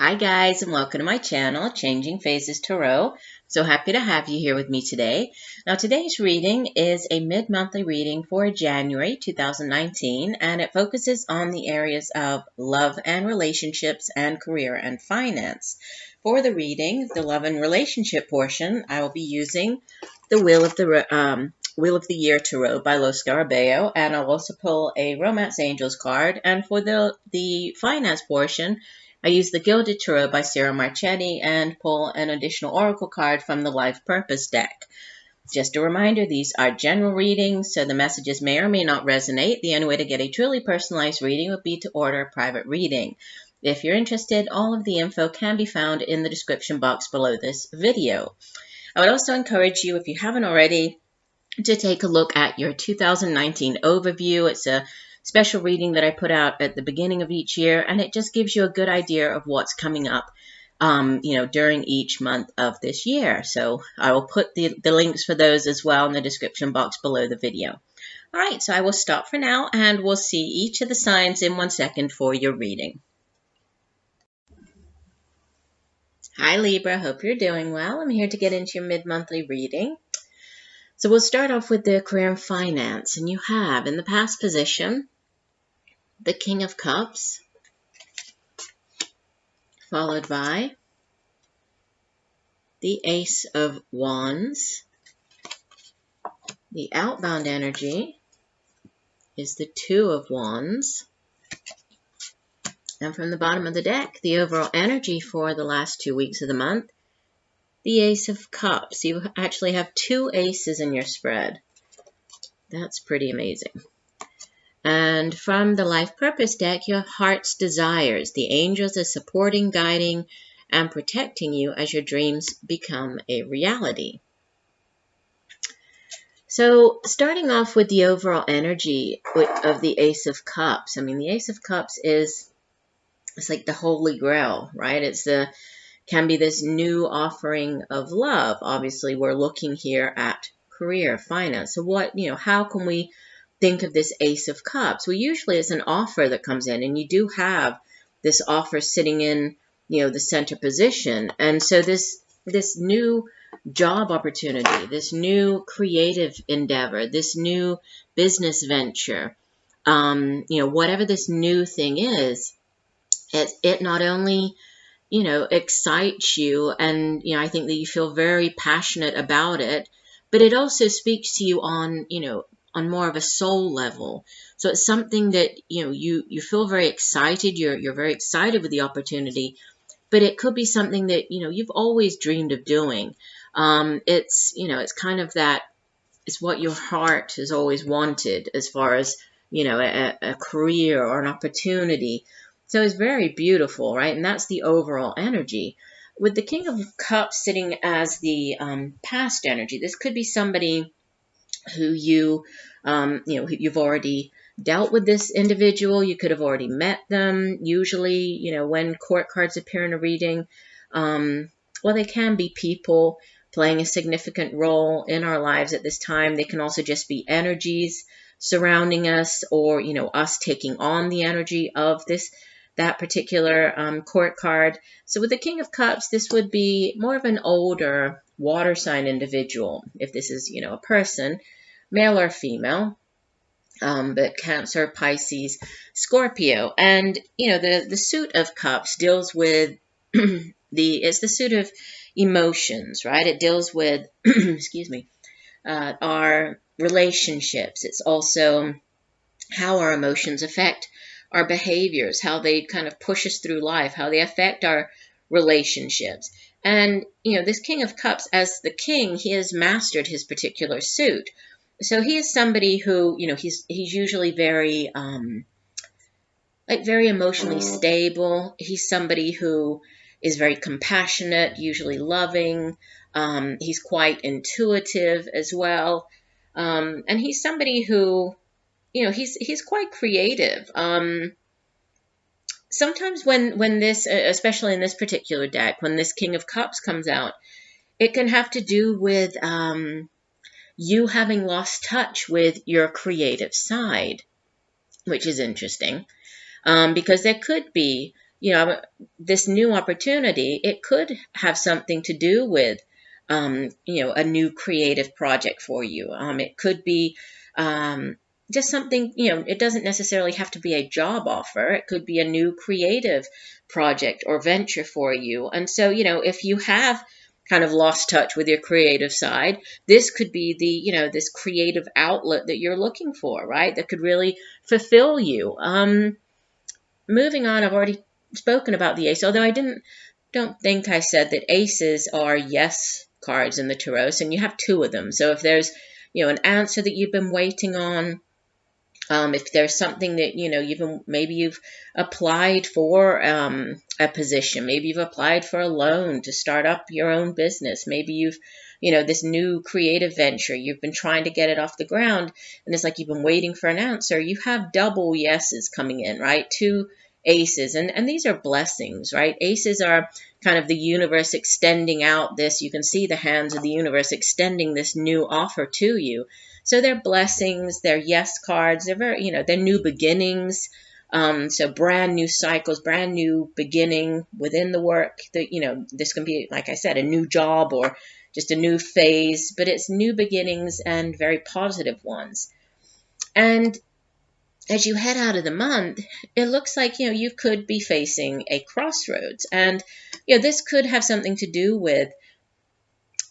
Hi guys, and welcome to my channel, Changing Phases Tarot. So happy to have you here with me today. Now today's reading is a mid-monthly reading for January 2019, and it focuses on the areas of love and relationships and career and finance. For the reading, the love and relationship portion, I will be using the Wheel of the Year Tarot by Los Scarabeo, and I'll also pull a Romance Angels card. And for the finance portion, I use the Gilded Tarot by Sarah Marchetti and pull an additional oracle card from the Life Purpose deck. Just a reminder, these are general readings, so the messages may or may not resonate. The only way to get a truly personalized reading would be to order a private reading. If you're interested, all of the info can be found in the description box below this video. I would also encourage you, if you haven't already, to take a look at your 2019 overview. It's a special reading that I put out at the beginning of each year, and it just gives you a good idea of what's coming up, during each month of this year. So I will put the links for those as well in the description box below the video. All right, so I will stop for now, and we'll see each of the signs in 1 second for your reading. Hi Libra, hope you're doing well. I'm here to get into your mid-monthly reading. So we'll start off with the career and finance, and you have in the past position the King of Cups, followed by the Ace of Wands. The outbound energy is the Two of Wands. And from the bottom of the deck, the overall energy for the last 2 weeks of the month, the Ace of Cups. You actually have 2 aces in your spread. That's pretty amazing. And from the Life Purpose deck, you have Heart's Desires. The angels are supporting, guiding, and protecting you as your dreams become a reality. So starting off with the overall energy of the Ace of Cups. I mean, the Ace of Cups it's like the Holy Grail, right? Can be this new offering of love. Obviously, we're looking here at career, finance. So how can we think of this Ace of Cups? Well, usually it's an offer that comes in, and you do have this offer sitting in, the center position. And so this new job opportunity, this new creative endeavor, this new business venture, whatever this new thing is, it not only excites you, and, I think that you feel very passionate about it, but it also speaks to you on more of a soul level. So it's something that, you feel very excited, you're very excited with the opportunity, but it could be something that, you've always dreamed of doing. It's kind of that, it's what your heart has always wanted as far as, a career or an opportunity. So it's very beautiful, right? And that's the overall energy. With the King of Cups sitting as the past energy, this could be somebody who you've already dealt with this individual. You could have already met them. Usually, when court cards appear in a reading, they can be people playing a significant role in our lives at this time. They can also just be energies surrounding us, or, us taking on the energy of that particular court card. So with the King of Cups, this would be more of an older water sign individual. If this is, a person, male or female, but Cancer, Pisces, Scorpio. And, the suit of cups deals with it's the suit of emotions, right? It deals with, excuse me, our relationships. It's also how our emotions affect our behaviors, how they kind of push us through life, how they affect our relationships. And, this King of Cups, as the king, he has mastered his particular suit. So he is somebody who, he's usually very, very emotionally stable. He's somebody who is very compassionate, usually loving. He's quite intuitive as well. And he's somebody who, he's quite creative. Sometimes when this, especially in this particular deck, when this King of Cups comes out, it can have to do with you having lost touch with your creative side, which is interesting, because there could be, this new opportunity, it could have something to do with, a new creative project for you. It could be just something, it doesn't necessarily have to be a job offer. It could be a new creative project or venture for you. And so, if you have kind of lost touch with your creative side, this could be the, this creative outlet that you're looking for, right? That could really fulfill you. Moving on, I've already spoken about the ace, although I don't think I said that aces are yes cards in the tarot, and you have two of them. So if there's, an answer that you've been waiting on, if there's something that, maybe you've applied for a position, maybe you've applied for a loan to start up your own business, maybe you've, this new creative venture, you've been trying to get it off the ground, and it's like you've been waiting for an answer, you have double yeses coming in, right? Two aces, and these are blessings, right? Aces are kind of the universe extending out this, you can see the hands of the universe extending this new offer to you. So they're blessings, they're yes cards, they're very, they're new beginnings. So brand new cycles, brand new beginning within the work. That this can be, like I said, a new job or just a new phase, but it's new beginnings and very positive ones. And as you head out of the month, it looks like, you could be facing a crossroads. And, this could have something to do with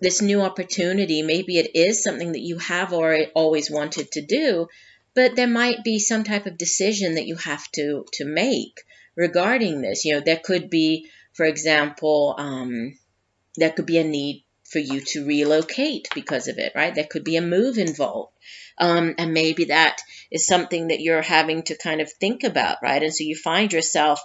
this new opportunity. Maybe it is something that you have always wanted to do, but there might be some type of decision that you have to make regarding this. There could be, for example, there could be a need for you to relocate because of it, right? There could be a move involved. And maybe that is something that you're having to kind of think about, right? And so you find yourself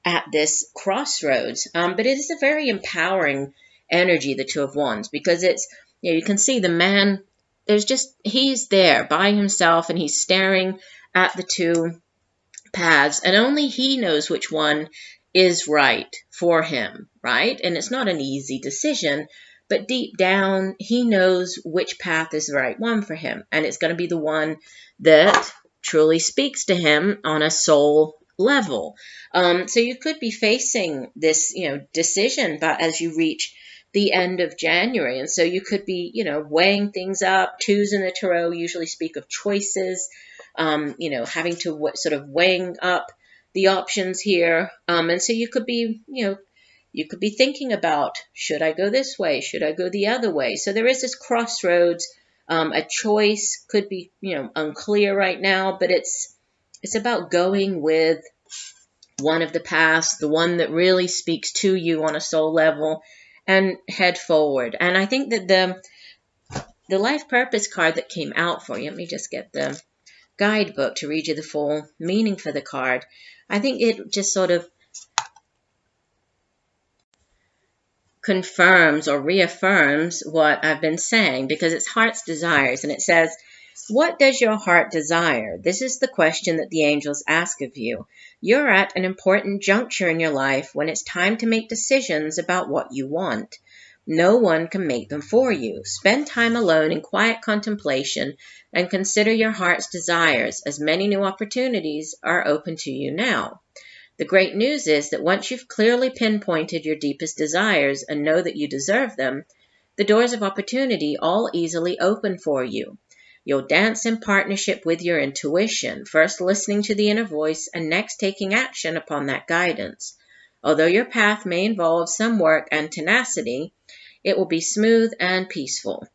at this crossroads. But it is a very empowering energy, the Two of Wands, because it's, you can see the man, he's there by himself and he's staring at the two paths, and only he knows which one is right for him, right? And it's not an easy decision, but deep down, he knows which path is the right one for him. And it's going to be the one that truly speaks to him on a soul level. So you could be facing this, decision, but as you reach the end of January. And so you could be, weighing things up. Twos in the tarot usually speak of choices, having to sort of weighing up the options here. And so you could be, you could be thinking about, should I go this way? Should I go the other way? So there is this crossroads. A choice could be, unclear right now, but it's about going with one of the paths, the one that really speaks to you on a soul level, and head forward. And I think that the life purpose card that came out for you, let me just get the guidebook to read you the full meaning for the card. I think it just sort of confirms or reaffirms what I've been saying, because it's heart's desires. And it says, what does your heart desire? This is the question that the angels ask of you. You're at an important juncture in your life when it's time to make decisions about what you want. No one can make them for you. Spend time alone in quiet contemplation and consider your heart's desires, as many new opportunities are open to you now. The great news is that once you've clearly pinpointed your deepest desires and know that you deserve them, the doors of opportunity all easily open for you. You'll dance in partnership with your intuition, first listening to the inner voice and next taking action upon that guidance. Although your path may involve some work and tenacity, it will be smooth and peaceful.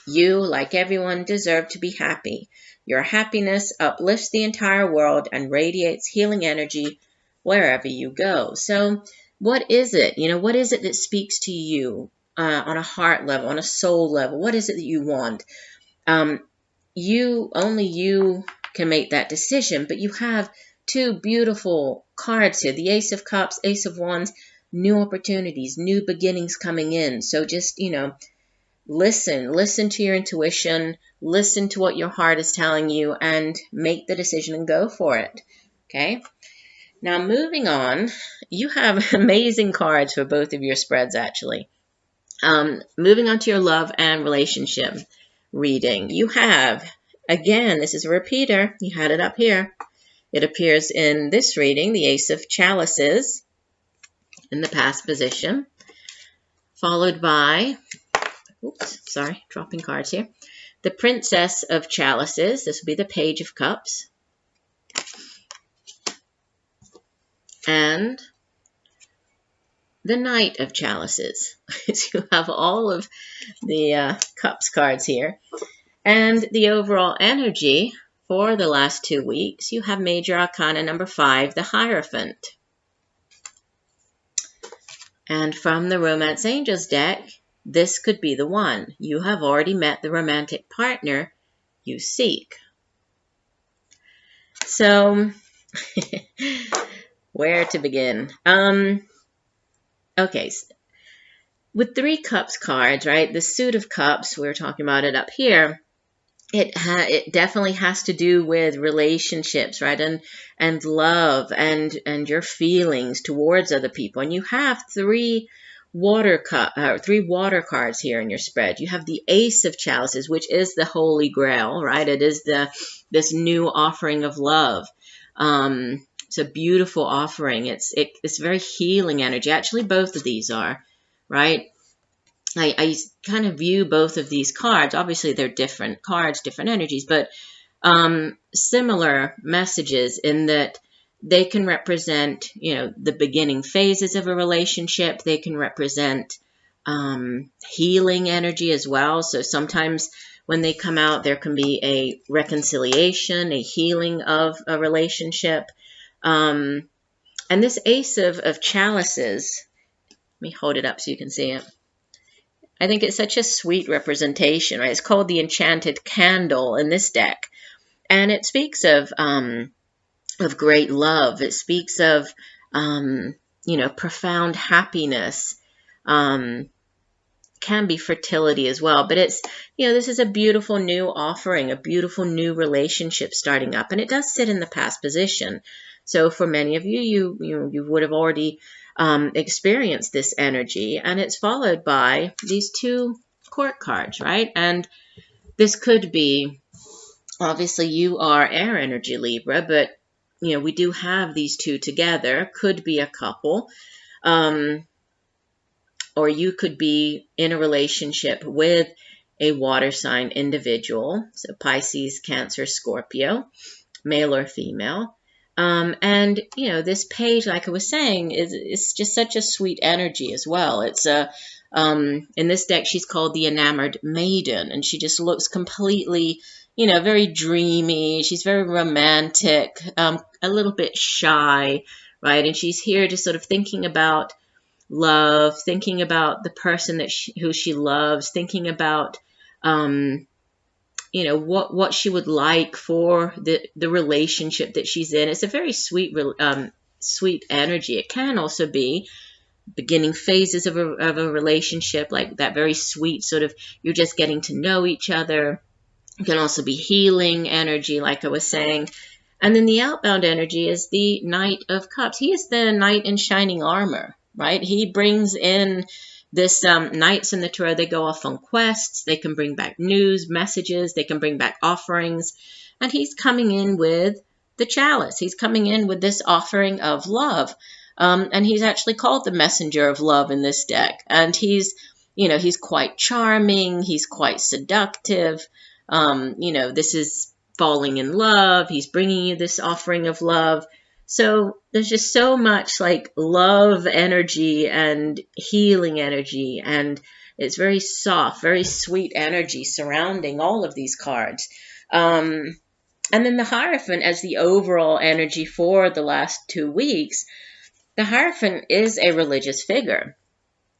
You, like everyone, deserve to be happy. Your happiness uplifts the entire world and radiates healing energy wherever you go. So what is it? What is it that speaks to you on a heart level, on a soul level? What is it that you want? Only you can make that decision, but you have two beautiful cards here, the Ace of Cups, Ace of Wands, new opportunities, new beginnings coming in. So just, listen to your intuition, listen to what your heart is telling you, and make the decision and go for it. Okay. Now, moving on, you have amazing cards for both of your spreads, actually. Moving on to your love and relationship reading. You have, again, this is a repeater. You had it up here. It appears in this reading, the Ace of Chalices. in the past position, followed by, oops, sorry, dropping cards here, the Princess of Chalices. This will be the Page of Cups. And the Knight of Chalices. So you have all of the Cups cards here. And the overall energy for the last 2 weeks, you have Major Arcana number 5, the Hierophant. And from the Romance Angels deck, this could be the one. You have already met the romantic partner you seek. So, where to begin? Okay, with 3 Cups cards, right, the Suit of Cups, we were talking about it up here, it definitely has to do with relationships, right, and love and your feelings towards other people. And you have 3 water cards here in your spread. You have the Ace of Chalices, which is the Holy Grail, right? It is this new offering of love. It's a beautiful offering. It's very healing energy. Actually, both of these are, right? I kind of view both of these cards. Obviously, they're different cards, different energies, but similar messages in that they can represent, the beginning phases of a relationship. They can represent healing energy as well. So sometimes when they come out, there can be a reconciliation, a healing of a relationship. And this Ace of Chalices, let me hold it up so you can see it. I think it's such a sweet representation, right? It's called the Enchanted Candle in this deck. And it speaks of great love. It speaks of, profound happiness. Can be fertility as well. But it's, this is a beautiful new offering, a beautiful new relationship starting up. And it does sit in the past position. So for many of you, you would have already experienced this energy, and it's followed by these 2 Court cards, right? And this could be, obviously you are air energy Libra, but we do have these 2 together. Could be a couple, or you could be in a relationship with a water sign individual, so Pisces, Cancer, Scorpio, male or female. And this page, like I was saying, is just such a sweet energy as well. It's in this deck, she's called the Enamored Maiden, and she just looks completely, very dreamy. She's very romantic, a little bit shy, right? And she's here just sort of thinking about love, thinking about the person who she loves, thinking about, what she would like for the relationship that she's in. It's a very sweet energy. It can also be beginning phases of a relationship, like that very sweet sort of, you're just getting to know each other. It can also be healing energy, like I was saying. And then the outbound energy is the Knight of Cups. He is the knight in shining armor, right? He brings in this knights in the tarot. They go off on quests. They can bring back news, messages. They can bring back offerings. And he's coming in with the chalice. He's coming in with this offering of love. And he's actually called the messenger of love in this deck. And he's quite charming. He's quite seductive. This is falling in love. He's bringing you this offering of love. So there's just so much like love energy and healing energy, and it's very soft, very sweet energy surrounding all of these cards. And then the Hierophant as the overall energy for the last 2 weeks. The Hierophant is a religious figure,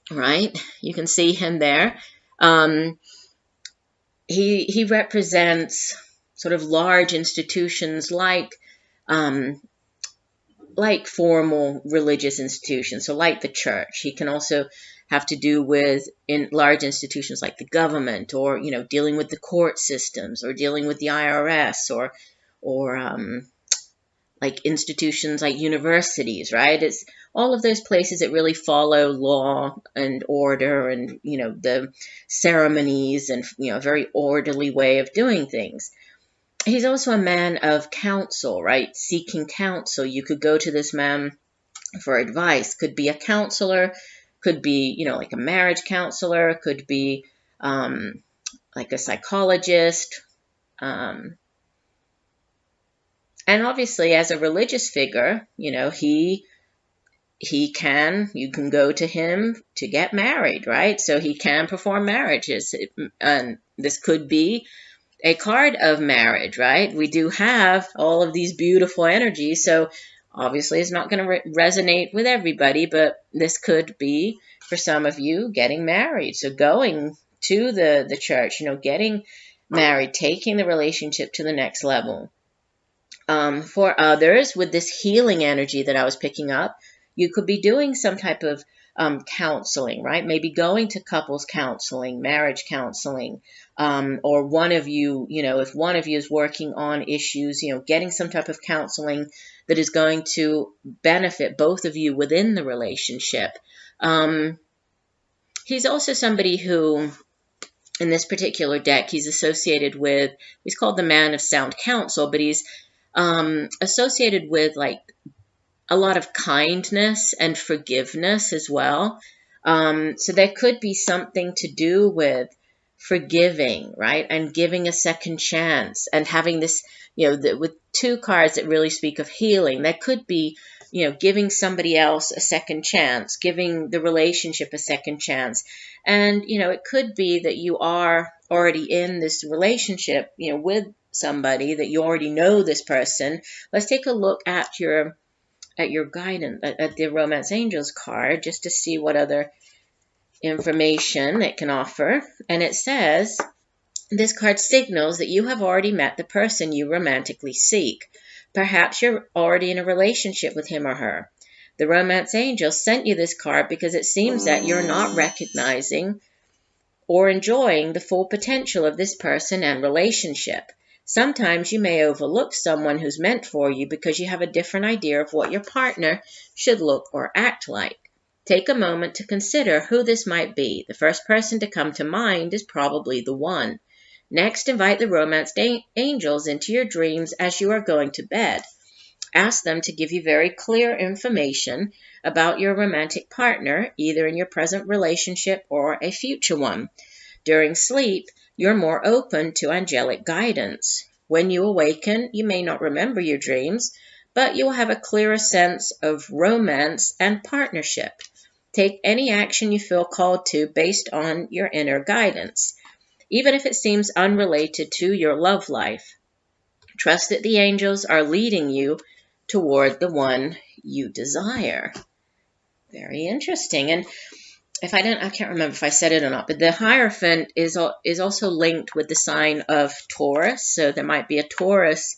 right? You can see him there. He represents sort of large institutions like formal religious institutions, so like the church. He can also have to do with in large institutions like the government, or dealing with the court systems, or dealing with the IRS, or like institutions like universities, right? It's all of those places that really follow law and order, and the ceremonies, and a very orderly way of doing things. He's also a man of counsel, right? Seeking counsel. You could go to this man for advice. Could be a counselor, could be, you know, like a marriage counselor, could be like a psychologist. And obviously, as a religious figure, you know, you can go to him to get married, right? So he can perform marriages. And this could be a card of marriage, right? We do have all of these beautiful energies. So obviously it's not going to resonate with everybody, but this could be for some of you getting married. So going to the church, you know, getting married, taking the relationship to the next level. For others, with this healing energy that I was picking up, you could be doing some type of counseling, right? Maybe going to couples counseling, marriage counseling, or one of you, you know, if one of you is working on issues, you know, getting some type of counseling that is going to benefit both of you within the relationship. He's also somebody who, in this particular deck, he's associated with, he's called the Man of Sound Counsel, but he's associated with like a lot of kindness and forgiveness as well. So there could be something to do with forgiving, right? And giving a second chance and having this, you know, with two cards that really speak of healing, that could be, you know, giving somebody else a second chance, giving the relationship a second chance. And, you know, it could be that you are already in this relationship, you know, with somebody that you already know this person. Let's take a look at your guidance, at the Romance Angels card, just to see what other information it can offer. And it says, this card signals that you have already met the person you romantically seek. Perhaps you're already in a relationship with him or her. The Romance Angel sent you this card because it seems that you're not recognizing or enjoying the full potential of this person and relationship. Sometimes you may overlook someone who's meant for you because you have a different idea of what your partner should look or act like. Take a moment to consider who this might be. The first person to come to mind is probably the one. Next, invite the romance angels into your dreams as you are going to bed. Ask them to give you very clear information about your romantic partner, either in your present relationship or a future one. During sleep, you're more open to angelic guidance. When you awaken, you may not remember your dreams, but you will have a clearer sense of romance and partnership. Take any action you feel called to based on your inner guidance, even if it seems unrelated to your love life. Trust that the angels are leading you toward the one you desire. Very interesting. And I can't remember if I said it or not, but the Hierophant is also linked with the sign of Taurus. So there might be a Taurus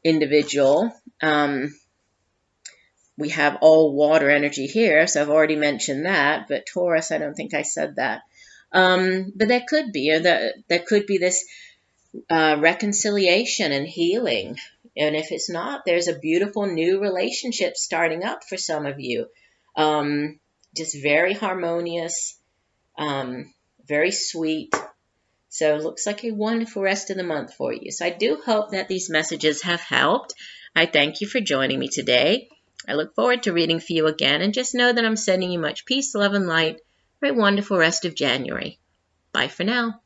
individual. We have all water energy here, so I've already mentioned that. But Taurus, I don't think I said that. But there could be, this reconciliation and healing. And if it's not, there's a beautiful new relationship starting up for some of you. Just very harmonious, very sweet. So it looks like a wonderful rest of the month for you. So I do hope that these messages have helped. I thank you for joining me today. I look forward to reading for you again, and just know that I'm sending you much peace, love, and light for a wonderful rest of January. Bye for now.